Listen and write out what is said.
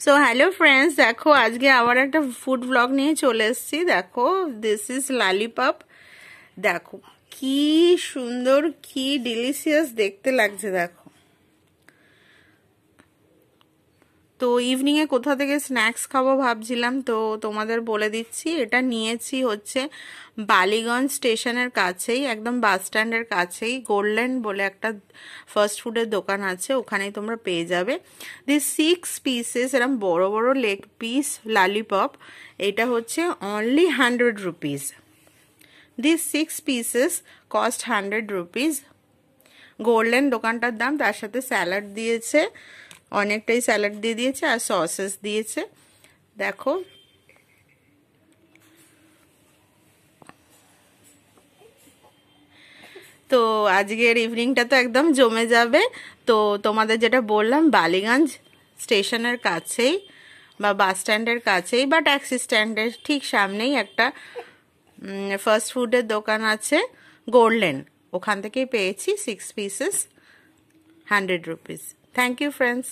So hello friends, দেখো আজকে আবার একটা ফুড ব্লগ নিয়ে চলে এসেছি। দেখো, দিস ইজ লালিপপ। দেখো কি সুন্দর, কি ডিলিশিয়াস দেখতে লাগছে। দেখো, তো ইভিনিংয়ে কোথা থেকে স্ন্যাক্স খাবো ভাবছিলাম, তো তোমাদের বলে দিচ্ছি। এটা নিয়েছি হচ্ছে বালিগঞ্জ স্টেশনের কাছেই, একদম বাস স্ট্যান্ডের কাছেই গোল্ডল্যান্ড বলে একটা ফাস্ট ফুডের দোকান আছে, ওখানেই তোমরা পেয়ে যাবে। দিস 6 পিসেস এরম বড় বড় লেগ পিস লালিপপ, এটা হচ্ছে only 100 rupees. This 6 pieces cost 100 rupees. Goldland দোকানটার দাম, তার সাথে স্যালাড দিয়েছে, অনেকটাই স্যালাড দিয়ে দিয়েছে, আর সসেস দিয়েছে। দেখো, তো আজকের ইভিনিংটা তো একদম জমে যাবে। তো তোমাদের যেটা বললাম, বালিগঞ্জ স্টেশনের কাছেই বা বাস স্ট্যান্ডের কাছেই বা ট্যাক্সি স্ট্যান্ডের ঠিক সামনেই একটা ফাস্ট ফুডের দোকান আছে গোল্ডল্যান্ড, ওখান থেকেই পেয়েছি 6 pieces 100 rupees. Thank you friends.